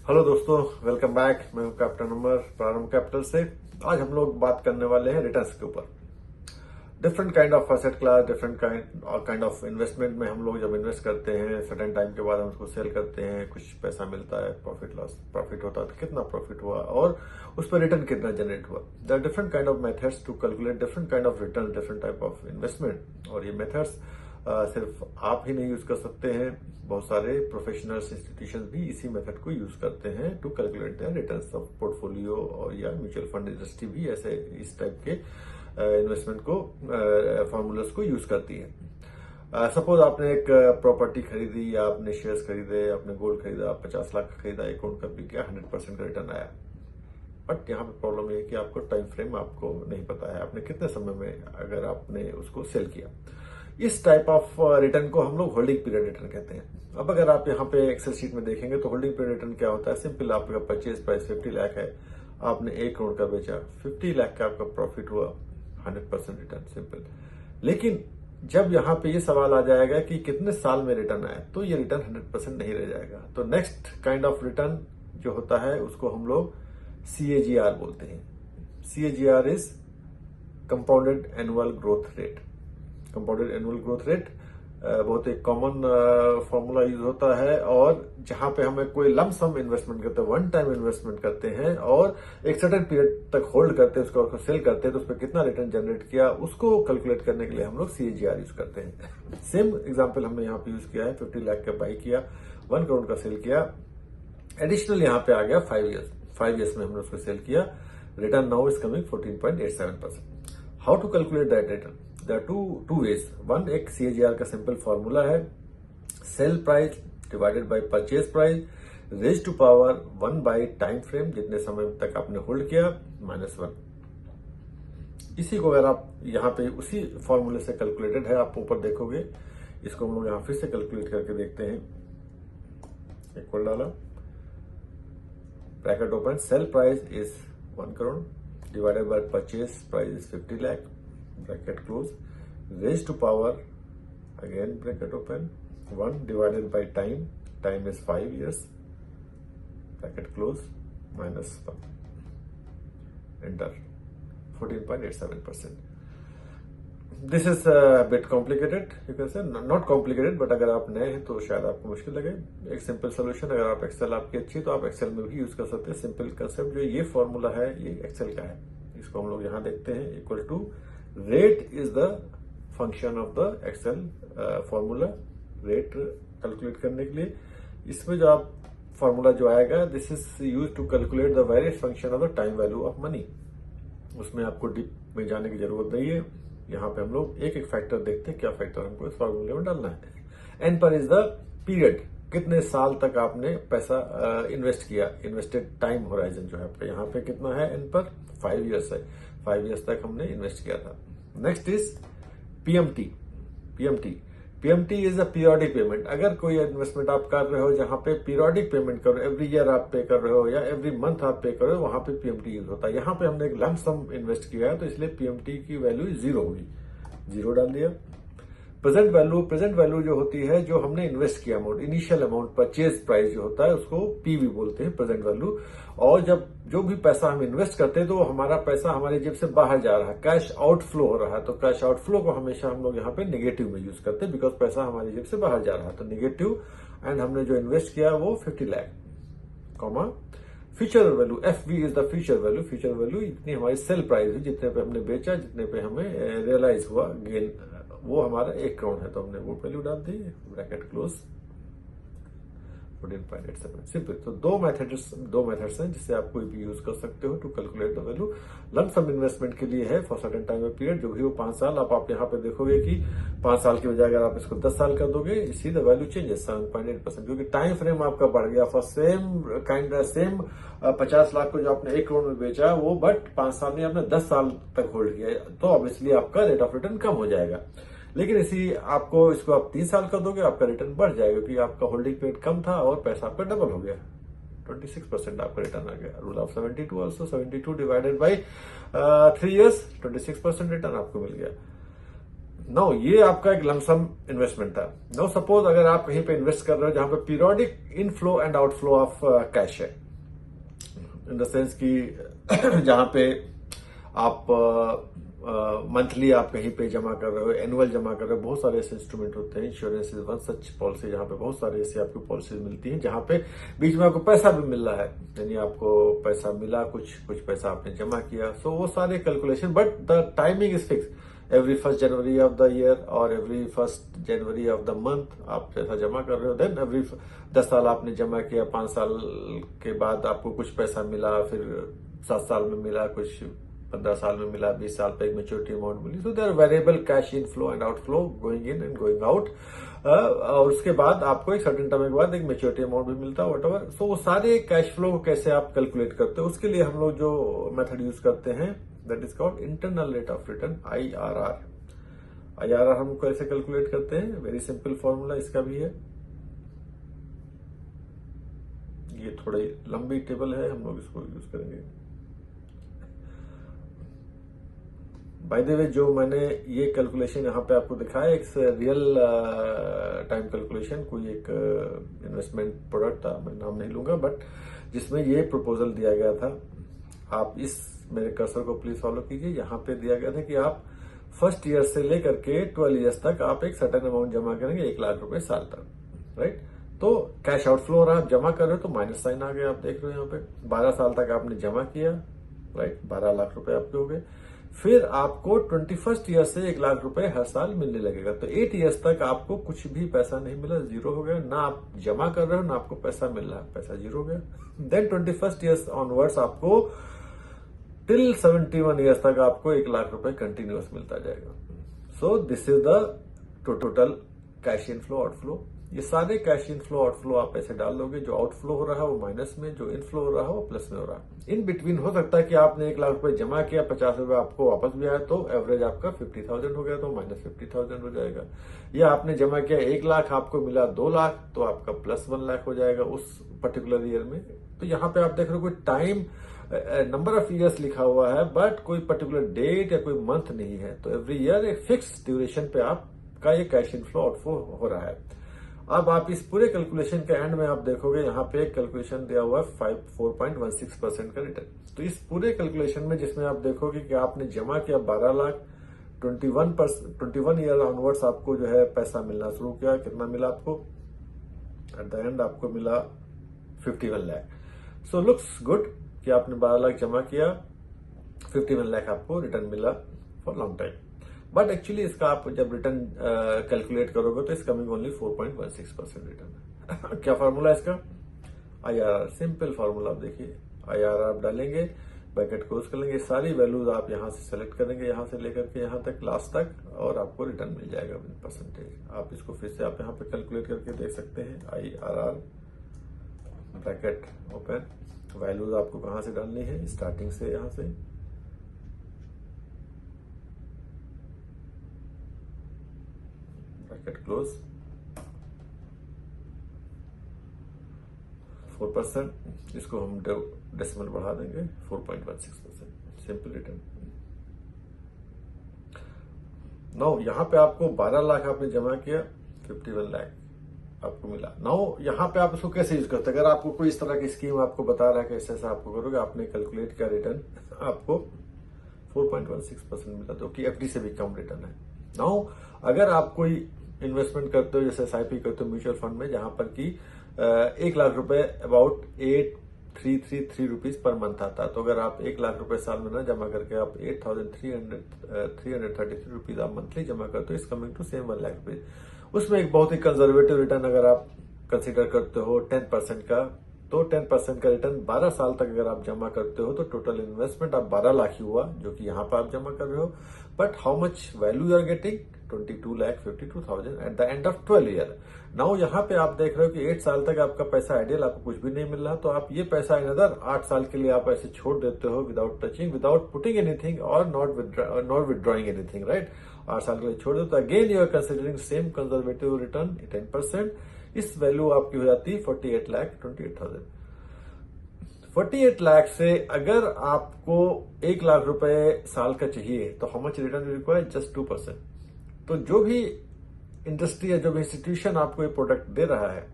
Hello दोस्तों, welcome back. मैं हूं कैप्टन उमर, प्रारंभ कैपिटल से। आज हम लोग बात करने वाले हैं रिटर्न्स के ऊपर। Different kind of asset class, different kind of investment में हम लोग जब इन्वेस्ट करते हैं, सर्टेन टाइम के बाद हम उसको सेल करते हैं, कुछ पैसा मिलता है, प्रॉफिट लॉस, प्रॉफिट होता है तो कितना प्रॉफिट हुआ और उस पर रिटर्न कितना जनरेट हुआ। There are different kind of methods to calculate different kind of return, different type of investment. और ये मेथड्स सिर्फ आप ही नहीं यूज कर सकते हैं, बहुत सारे प्रोफेशनल्स इंस्टीट्यूशन भी इसी मेथड को यूज करते हैं to calculate their returns of portfolio. और या म्यूचुअल फंड इंडस्ट्री भी ऐसे इस टाइप के इन्वेस्टमेंट को फॉर्मूलास को यूज करती है। सपोज आपने एक प्रॉपर्टी खरीदी या आपने शेयर्स खरीदे, आपने गोल्ड खरीदा, 50 लाख खरीदा, एक करोड़ का बिक गया, 100% का रिटर्न आया। बट यहाँ पे प्रॉब्लम ये है कि आपको टाइम फ्रेम आपको नहीं पता है, आपने कितने समय में अगर आपने उसको सेल किया। इस टाइप ऑफ रिटर्न को हम लोग होल्डिंग पीरियड रिटर्न कहते हैं। अब अगर आप यहाँ पे एक्सेल शीट में देखेंगे तो होल्डिंग पीरियड रिटर्न क्या होता है। सिंपल, आपका परचेज प्राइस 50 लाख है, आपने 1 करोड़ का बेचा, 50 लाख का आपका प्रॉफिट हुआ, 100% रिटर्न, सिंपल। लेकिन जब यहाँ पे ये सवाल आ जाएगा कि कितने साल में रिटर्न आया, तो ये रिटर्न 100% नहीं रह जाएगा। तो नेक्स्ट काइंड ऑफ रिटर्न जो होता है उसको हम लोग CAGR बोलते हैं। CAGR is compounded annual growth rate. Compounded annual growth rate बहुत एक कॉमन फॉर्मूला यूज होता है, और जहां पे हमें कोई लम सम इन्वेस्टमेंट करते हैं, वन टाइम इन्वेस्टमेंट करते हैं और एक सर्टेन पीरियड तक होल्ड करते हैं, उसको सेल करते हैं, तो उस पर कितना रिटर्न जनरेट किया उसको कैलकुलेट करने के लिए हम लोग CAGR यूज करते हैं। सेम एग्जांपल हमने यहाँ पे यूज किया है। 50 लाख का बाई किया, 1 करोड़ का सेल किया, एडिशनल यहाँ पे आ गया 5 ईयर्स। 5 ईयर्स में हमने उसको सेल किया, return now is coming 14.87%। How to calculate that return? There are two ways. One, एक CAGR का सिंपल फॉर्मूला है, sell price divided by purchase price raise to power 1 by time frame, जितने समय तक आपने होल्ड किया, -1। इसी को अगर आप यहाँ पे उसी फॉर्मूले से कैलकुलेटेड है, आप ऊपर देखोगे, इसको हम लोग यहाँ फिर से कैलकुलेट करके देखते हैं। इक्वल डाला, bracket open, sale price is 1 crore divided by purchase price is 50 lakh, bracket close, raised to power, again bracket open, 1 divided by time, time is 5 years, bracket close, -1, enter, 14.87%. This is a bit complicated, you can say, not complicated, but अगर आप नए हैं तो शायद आपको मुश्किल लगे। एक सिंपल सोल्यूशन, अगर आप एक्सेल आपकी अच्छी तो आप एक्सेल में भी यूज कर सकते हैं। सिंपल कंसेप्ट, जो ये फॉर्मूला है ये एक्सेल का है, इसको हम लोग यहाँ देखते हैं। Equal to rate is the function of the Excel formula, rate calculate करने के लिए। इसमें जो आप फॉर्मूला जो आएगा, this is use to calculate the various function of the time value of money. उसमें आपको डीप में जाने की जरूरत नहीं है। यहाँ पे हम लोग एक एक फैक्टर देखते हैं, क्या फैक्टर हमको इस फॉर्मूले में डालना है। एन पर इज द पीरियड, कितने साल तक आपने पैसा इन्वेस्ट किया, इन्वेस्टेड टाइम होराइजन जो है आपका यहाँ पे कितना है, एन पर 5 ईयर्स है, 5 ईयर्स तक हमने इन्वेस्ट किया था। Next is PMT is a periodic payment. अगर कोई इन्वेस्टमेंट आप कर रहे हो जहां पे पीरियोडिक पेमेंट करो, एवरी ईयर आप पे कर रहे हो या एवरी मंथ आप पे कर रहे हो, वहां पे PMT यूज होता है। यहाँ पे हमने एक लम सम इन्वेस्ट किया है, तो इसलिए PMT की वैल्यू 0 होगी, 0 डाल दिया। प्रेजेंट वैल्यू जो होती है, जो हमने इन्वेस्ट किया amount, initial amount, purchase price जो होता है, उसको PV बोलते हैं, प्रेजेंट वैल्यू। और जब जो भी पैसा हम इन्वेस्ट करते हैं तो हमारा पैसा हमारी जेब से बाहर जा रहा है, कैश आउटफ्लो हो रहा है, तो कैश आउटफ्लो को हमेशा हम लोग यहाँ पे नेगेटिव में यूज करते हैं, बिकॉज पैसा हमारी जेब से बाहर जा रहा है, तो नेगेटिव। एंड हमने जो इन्वेस्ट किया वो 50 lakh, comma future value, FV is the future value. Future value इतनी हमारी सेल प्राइस है, जितने पे हमने बेचा, जितने पे हमें रियलाइज हुआ गेन, वो हमारा 1 करोड़ है, तो हमने वो वैल्यू डाल दी, ब्रैकेट क्लोज, 14.87। सिंपल। तो दो मेथड्स हैं जिससे आप कोई भी यूज कर सकते हो to calculate the value. Lump sum investment के लिए है for certain time of period, जो भी हो 5 साल। आप यहाँ पे देखोगे कि 5 साल की बजाय अगर आप इसको 10 साल कर दोगे, इसी द वैल्यू चेंजेस 7.8%, क्योंकि टाइम फ्रेम आपका बढ़ गया। फॉर सेम 50 लाख को जो आपने 1 करोड़ में बेचा वो, बट 5 साल में आपने 10 साल तक होल्ड किया, तो ऑब्वियसली आपका रेट ऑफ रिटर्न कम हो जाएगा। लेकिन इसको आप 3 साल कर दोगे, आपका रिटर्न बढ़ जाएगा, क्योंकि आपका होल्डिंग पीरियड कम था और पैसा आपका डबल हो गया, 26% आपका रिटर्न आ गया। Rule of 72 also, 72 divided by 3 years, 26% return आपको मिल गया। नाउ ये आपका एक लमसम इन्वेस्टमेंट था। नाउ सपोज अगर आप कहीं पे इन्वेस्ट कर रहे हो जहां पे periodic inflow and outflow of cash है, इन द सेंस कि जहां पे आप मंथली आप कहीं पे जमा कर रहे हो, एनुअल जमा कर रहे हो, बहुत सारे ऐसे इंस्ट्रूमेंट होते हैं। Insurance is one such policy जहां पे बहुत सारे ऐसी आपको पॉलिसीज मिलती हैं जहां पे बीच में आपको पैसा भी मिल रहा है, यानी आपको पैसा मिला, कुछ कुछ पैसा आपने जमा किया। सो वो सारे calculation, but the timing is fix. Every 1st January of the year और every 1st January of the month आप पैसा जमा कर रहे हो। देन एवरी 10 साल आपने जमा किया, 5 साल के बाद आपको कुछ पैसा मिला, फिर 7 साल में मिला, कुछ 15 साल में मिला, 20 साल पे एक मेच्योरिटी अमाउंट मिली। So there variable cash inflow and outflow, going in and going out. और उसके बाद आपको एक सर्टेन टाइम के बाद एक मेच्योरिटी अमाउंट भी मिलता है, वट। सो वो सारे कैश फ्लो को कैसे आप कैलकुलेट करते हो, उसके लिए हम लोग जो मेथड यूज करते हैं that is called internal rate of return, IRR। IRR हम कैसे कैलकुलेट करते हैं, वेरी सिंपल फॉर्मूला इसका भी है। ये थोड़ी लंबी टेबल है, हम लोग इसको यूज करेंगे। बाय द वे, जो मैंने ये कैलकुलेशन यहाँ पे आपको दिखाया, एक रियल टाइम कैलकुलेशन, कोई एक इन्वेस्टमेंट प्रोडक्ट था, मैं नाम नहीं लूंगा, बट जिसमें ये प्रपोजल दिया गया था। आप इस मेरे कर्सर को प्लीज फॉलो कीजिए। यहाँ पे दिया गया था कि आप 1st ईयर से लेकर के 12 ईयर्स तक आप एक सर्टेन अमाउंट जमा करेंगे, 1 लाख रुपए साल तक, राइट। तो कैश आउटफ्लो हो रहा है, आप जमा कर रहे हो तो माइनस साइन आ गया, आप देख रहे हो यहाँ पे। 12 साल तक आपने जमा किया, राइट, 12 लाख रुपए आपके हो गए। फिर आपको 21st ईयर से 1 लाख रुपए हर साल मिलने लगेगा। तो 8 ईयर्स तक आपको कुछ भी पैसा नहीं मिला, जीरो हो गया। ना आप जमा कर रहे हो ना आपको पैसा मिल रहा है, पैसा जीरो हो गया। देन 21st ईयर्स ऑनवर्ड्स आपको टिल 71 ईयर्स तक आपको 1 लाख रुपए कंटिन्यूअस मिलता जाएगा। So this is the total cash inflow outflow. ये सारे कैश इनफ्लो आउटफ्लो आप ऐसे डाल दोगे, जो आउटफ्लो हो रहा है वो माइनस में, जो इनफ्लो हो रहा है वो प्लस में हो रहा है। इन बिटवीन हो सकता है कि आपने 1 लाख रुपए जमा किया, 50 रुपए आपको वापस भी आया, तो एवरेज आपका 50,000 हो गया, तो माइनस 50,000 हो जाएगा। या आपने जमा किया 1 लाख, आपको मिला 2 लाख, तो आपका प्लस 1 लाख हो जाएगा उस पर्टिकुलर ईयर में। तो यहाँ पे आप देख रहे हो कोई टाइम नंबर ऑफ ईयर्स लिखा हुआ है, बट कोई पर्टिकुलर डेट या कोई मंथ नहीं है। तो एवरी ईयर एक फिक्स ड्यूरेशन पे आपका ये कैश इनफ्लो आउटफ्लो हो रहा है। अब आप इस पूरे कैलकुलेशन के एंड में आप देखोगे यहाँ पे एक कैलकुलेशन दिया हुआ है 4.16% का रिटर्न। तो इस पूरे कैलकुलेशन में जिसमें आप देखोगे कि आपने जमा किया 12 लाख, 21 ईयर ऑनवर्ड्स आपको जो है पैसा मिलना शुरू किया। कितना मिला आपको एट द एंड? आपको मिला 51 लाख। सो लुक्स गुड कि आपने 12 लाख जमा किया, 51 लाख आपको रिटर्न मिला for long time. But actually इसका आप जब रिटर्न कैलकुलेट करोगे तो इस कमिंग ओनली 4.16% रिटर्न है। क्या फॉर्मूला है इसका? IRR, simple formula. आप देखिए, IRR आप डालेंगे, ब्रैकेट क्लोज कर लेंगे, सारी वैल्यूज आप यहां से सेलेक्ट करेंगे, यहां से लेकर के यहां तक लास्ट तक, और आपको रिटर्न मिल जाएगा विद परसेंटेज। आप इसको फिर से आप यहां पे कैलकुलेट करके देख सकते हैं। IRR ब्रैकेट ओपन, वैल्यूज आपको कहां से डालनी है, स्टार्टिंग से यहां से ब्रैकेट क्लोज, 4%, इसको हम डेसिमल बढ़ा देंगे 4.16%, सिंपल रिटर्न। नाउ यहां पे आपको 12 लाख आपने जमा किया, 51 लाख आपको मिला। नाउ यहां पे आप इसको कैसे यूज करते हैं? अगर आपको कोई इस तरह की स्कीम आपको बता रहा है कि ऐसे ऐसा आपको करोगे, आपने कैलकुलेट किया रिटर्न, आपको 4.16% मिला, जो कि FD से भी कम रिटर्न है। नाउ अगर आप कोई इन्वेस्टमेंट करते हो, जैसे SIP करते हो म्यूचुअल फंड में, जहां पर कि 1 लाख रुपए अबाउट 8333 रुपीज पर मंथ आता है। तो अगर आप 1 लाख रुपए साल में ना जमा करके आप 8,333 रुपीज आप मंथली जमा करते हो, is coming to same 1 lakh rupees. उसमें एक बहुत ही कंजर्वेटिव रिटर्न अगर आप कंसिडर करते हो 10% का, तो 10% का रिटर्न 12 साल तक अगर आप जमा करते हो तो टोटल इन्वेस्टमेंट आप 12 लाख ही हुआ, जो कि यहाँ पर आप जमा कर रहे हो। But how much value you are getting? 22,52,000 at the end of 12 year. Now यहाँ पे आप देख रहे हो कि 8 साल तक आपका पैसा आइडियल, आपको कुछ भी नहीं मिल रहा, तो आप ये पैसा अनदर 8 साल के लिए आप ऐसे छोड़ देते हो, without touching, without putting anything और नॉट विदड्रॉइंग एनीथिंग, राइट। 8 साल के लिए छोड़ दो, तो again you are considering same conservative return 10%। इस वैल्यू आपकी हो जाती है 48,28,000। 48 लाख से अगर आपको 1 लाख रुपए साल का चाहिए, तो how much return require? Just 2%। तो जो भी इंडस्ट्री या जो भी इंस्टीट्यूशन आपको ये प्रोडक्ट दे रहा है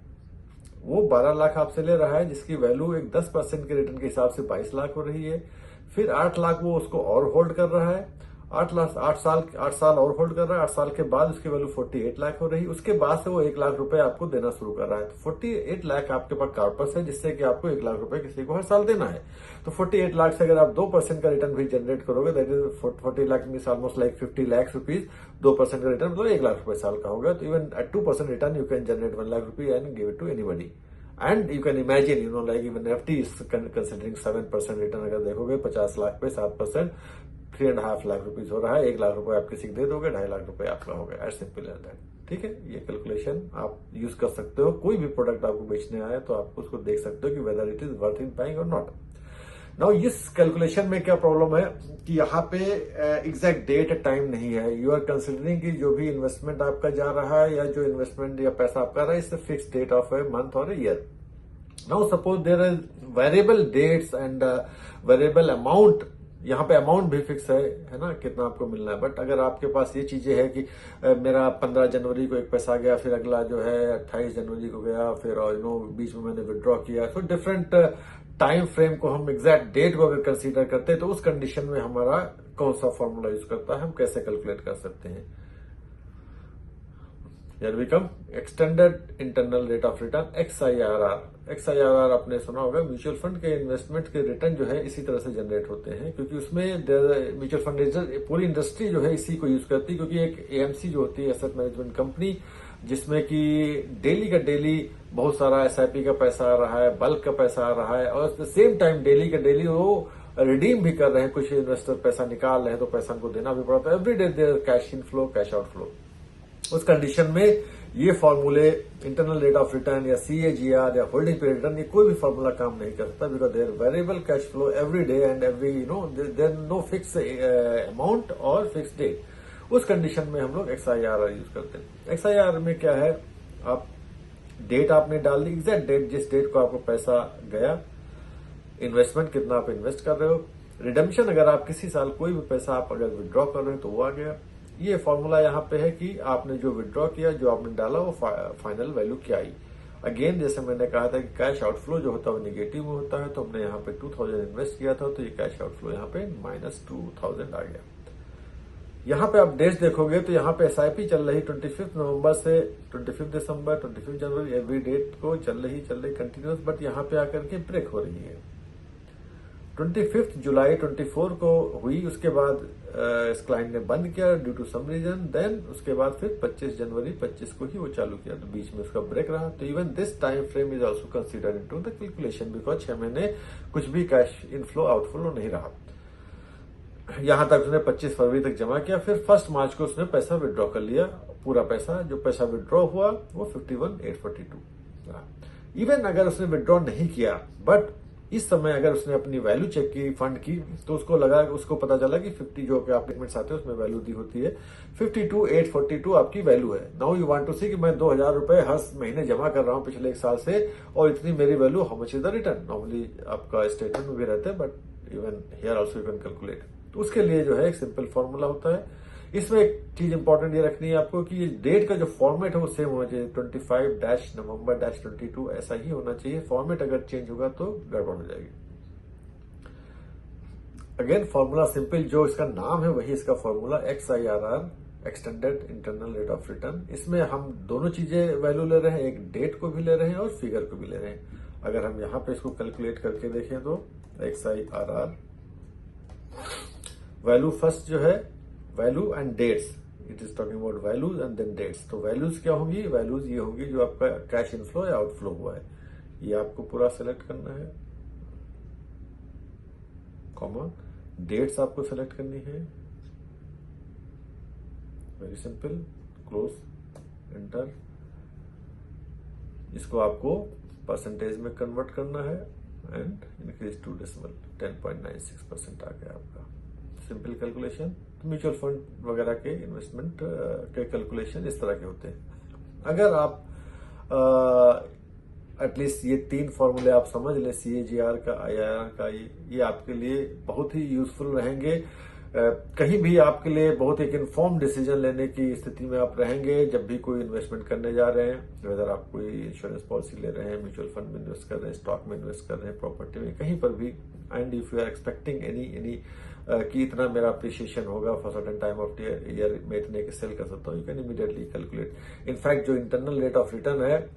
वो 12 लाख आपसे ले रहा है, जिसकी वैल्यू एक 10% के रिटर्न के हिसाब से 22 लाख हो रही है। फिर 8 लाख वो उसको और होल्ड कर रहा है, 8 साल और होल्ड कर रहा है। 8 साल के बाद उसकी वैल्यू 48 लाख हो रही है। उसके बाद से वो 1 लाख रुपए आपको देना शुरू कर रहा है। तो 48 लाख आपके पास कॉर्पस है, जिससे कि आपको 1 लाख रुपए किसी को हर साल देना है। तो 48 लाख से अगर आप 2% का रिटर्न भी जनरेट करोगे, that is 40 lakh mean almost like 50 lakh rupees. 2% का रिटर्न मतलब 1 लाख रुपए साल का होगा। तो even at 2% return you can generate 1 lakh rupees and give it to anybody. And you can imagine, like even FD is considering 7% return. अगर देखोगे 50 लाख पे 7%, 3.5 लाख रुपीज हो रहा है। 1 लाख रुपए आप किसी को दे दोगे, 2.5 लाख रुपए आपका हो गया। As simple as that. ठीक है, ये कैलकुलेशन आप यूज कर सकते हो। कोई भी प्रोडक्ट आपको बेचने आए तो आप उसको देख सकते हो कि whether it is worth in buying और नॉट। नाउ इस कैलकुलेशन में क्या प्रॉब्लम है कि यहाँ पे एग्जैक्ट डेट टाइम नहीं है। यू आर कंसिडरिंग कि जो भी इन्वेस्टमेंट आपका जा रहा है या जो इन्वेस्टमेंट या पैसा आपका रहा है, इससे fix date of a month और a year. Now suppose there is variable dates and variable amount. यहाँ पे अमाउंट भी फिक्स है ना, कितना आपको मिलना है। बट अगर आपके पास ये चीजें है कि मेरा 15 जनवरी को एक पैसा गया, फिर अगला जो है 28 जनवरी को गया, फिर बीच में मैंने विड्रॉ किया, तो डिफरेंट टाइम फ्रेम को हम एग्जैक्ट डेट को अगर कंसीडर करते हैं तो उस कंडीशन में हमारा कौन सा फॉर्मूला यूज करता है, हम कैसे कैलकुलेट कर सकते हैं। Here we come, extended internal rate of return XIRR। XIRR आपने सुना होगा, म्यूचुअल फंड के इन्वेस्टमेंट के रिटर्न जो है इसी तरह से जनरेट होते हैं, क्योंकि उसमें म्यूचुअल फंड पूरी इंडस्ट्री जो है इसी को यूज करती है। क्योंकि एक AMC जो होती है, एसेट मैनेजमेंट कंपनी, जिसमें कि डेली का डेली बहुत सारा SIP का पैसा आ रहा है, बल्क का पैसा आ रहा है, और at the same time daily का डेली वो रिडीम भी कर रहे हैं। कुछ इन्वेस्टर पैसा निकाल रहे हैं तो पैसा उनको देना भी पड़ता है। Every day there cash in flow, cash out flow. उस कंडीशन में ये फॉर्मूले इंटरनल रेट ऑफ रिटर्न या CAGR या होल्डिंग पीरियड रिटर्न, ये कोई भी फॉर्मूला काम नहीं करता, because there variable cash flow every day and every there no fix amount और फिक्स डेट। उस कंडीशन में हम लोग XIRR यूज करते हैं। XIRR में क्या है, आप डेट आपने डाल दी, एग्जैक्ट डेट, जिस डेट को आपको पैसा गया, इन्वेस्टमेंट कितना आप इन्वेस्ट कर रहे हो, रिडम्पशन अगर आप किसी साल कोई भी पैसा आप अगर विड्रॉ कर रहे हो तो वो आ गया। ये फॉर्मूला यहाँ पे है कि आपने जो विड्रॉ किया, जो आपने डाला, वो फाइनल वैल्यू क्या आई। अगेन जैसे मैंने कहा था कि कैश आउटफ्लो जो होता है वो निगेटिव में होता है, तो हमने यहाँ पे 2000 इन्वेस्ट किया था, तो ये कैश आउटफ्लो यहाँ पे -2000 आ गया। यहाँ पे आप डेट्स देखोगे तो यहाँ पे SIP चल रही 25 नवंबर से 25 दिसंबर, 25 जनवरी, एवरी डेट को चल रही कंटिन्यूस। बट यहाँ पे आकर के ब्रेक हो रही है। 25 जुलाई 24 को हुई, उसके बाद इस क्लाइंट ने बंद किया due to some reason. Then उसके बाद फिर 25 जनवरी 25 को ही वो चालू किया, तो बीच में उसका ब्रेक रहा। तो even this time frame is also considered into the calculation, because 6 महीने कुछ भी कैश इनफ्लो आउटफ्लो नहीं रहा। यहां तक उसने 25 फरवरी तक जमा किया, फिर 1 मार्च को उसने पैसा विड्रॉ कर लिया। पूरा पैसा जो पैसा विड्रॉ हुआ वो 51,842। इवन अगर उसने विड्रॉ नहीं किया, बट इस समय अगर उसने अपनी वैल्यू चेक की फंड की, तो उसको पता चला कि 50 जो आप पेमेंट्स आते हैं उसमें वैल्यू दी होती है, 52,842 आपकी वैल्यू है। नाउ यू वांट टू सी कि मैं 2000 रुपए हर महीने जमा कर रहा हूं पिछले 1 साल से, और इतनी मेरी value, how much is the return. Normally आपका स्टेटमेंट में भी रहता है, but even here also you can calculate. तो उसके लिए जो है एक सिंपल फॉर्मूला होता है। इसमें एक चीज इंपॉर्टेंट ये रखनी है आपको कि डेट का जो फॉर्मेट है वो सेम होना चाहिए, 25-November-22 ऐसा ही होना चाहिए। फॉर्मेट अगर चेंज होगा तो गड़बड़ हो जाएगी। अगेन फॉर्मूला सिंपल, जो इसका नाम है वही इसका formula, XIRR, extended internal rate of return. इसमें हम दोनों चीजें वैल्यू ले रहे हैं, एक डेट को भी ले रहे हैं और फिगर को भी ले रहे हैं। अगर हम यहां पे इसको कैलकुलेट करके देखें तो XIRR वैल्यू फर्स्ट जो है, value and dates, it is talking about values and then dates. तो वैल्यूज क्या होंगी, वैल्यूज ये होंगी जो आपका कैश इनफ्लो या आउटफ्लो हुआ है, ये आपको पूरा सेलेक्ट करना है, कॉमा डेट्स आपको सेलेक्ट करनी है, वेरी सिंपल, क्लोज, एंटर। इसको आपको परसेंटेज में कन्वर्ट करना है एंड इंक्रीज टू डेसिमल, 10.96% आ गया आपका। Simple calculation. म्यूचुअल फंड वगैरह के इन्वेस्टमेंट के कैलकुलेशन इस तरह के होते हैं। अगर आप एटलीस्ट ये 3 फॉर्मूले आप समझ लें, CAGR का, IRR का, ये आपके लिए बहुत ही यूजफुल रहेंगे कहीं भी आपके लिए बहुत एक इन्फॉर्म डिसीजन लेने की स्थिति में आप रहेंगे जब भी कोई इन्वेस्टमेंट करने जा रहे हैं, वेदर आप कोई इंश्योरेंस पॉलिसी ले रहे हैं, म्यूचुअल फंड में इन्वेस्ट कर रहे हैं, स्टॉक में इन्वेस्ट कर रहे हैं, प्रॉपर्टी में, कहीं पर भी। And if you are expecting any कि इतना मेरा अप्रिशिएशन होगा for certain time of year, मैं इतने के सेल कर सकता हूँ, you can immediately calculate. In fact जो इंटरनल रेट ऑफ रिटर्न है,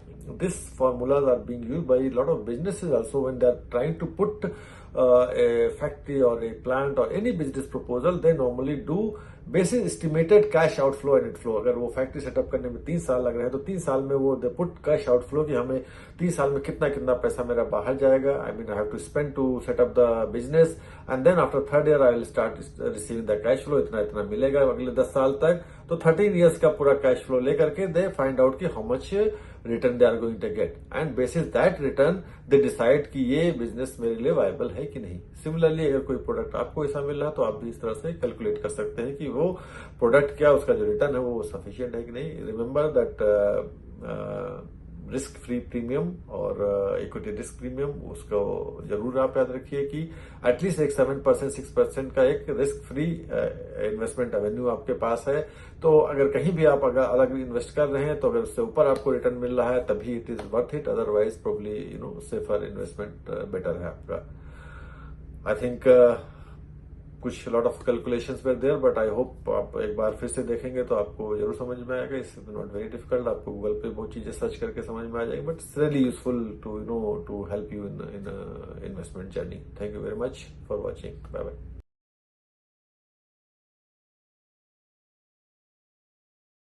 this formulas are being used by a lot of businesses also when they are trying to put a factory or a plant or any business proposal. They normally do basis estimated cash outflow and inflow. अगर वो factory setup करने में 3 साल लग रहे हैं तो 3 साल में वो दे पुट कैश आउटफ्लो कि हमें 3 साल में कितना कितना पैसा मेरा बाहर जाएगा, I mean I have to spend to set up the business, and then after 3rd year I will start receiving the cash flow, इतना इतना मिलेगा अगले 10 साल तक। तो 13 ईयर्स का पूरा कैश फ्लो लेकर के दे फाइंड आउट कि how much return they are going to get, and basis that return they decide कि ये बिजनेस मेरे लिए वायबल है कि नहीं। सिमिलरली अगर कोई प्रोडक्ट आपको ऐसा मिल रहा है तो आप भी इस तरह से कैलकुलेट कर सकते हैं कि वो प्रोडक्ट क्या, उसका जो रिटर्न है वो सफिशिएंट है कि नहीं। Remember that risk free premium और इक्विटी रिस्क प्रीमियम, उसको जरूर आप याद रखिए कि एटलीस्ट एक 7% 6% का एक रिस्क फ्री इन्वेस्टमेंट रेवेन्यू आपके पास है। तो अगर कहीं भी आप अगर अलग इन्वेस्ट कर रहे हैं तो अगर उससे ऊपर आपको रिटर्न मिल रहा है तभी it is worth it, otherwise probably safer investment better है आपका। आई थिंक कुछ lot of calculations were there, but I hope आप एक बार फिर से देखेंगे तो आपको जरूर समझ में आएगा। इट्स नॉट वेरी डिफिकल्ट, आपको गूगल पे बहुत चीजें सर्च करके समझ में आ जाएगी, but it's really useful to to help you in investment journey. Thank you very much for watching, bye bye.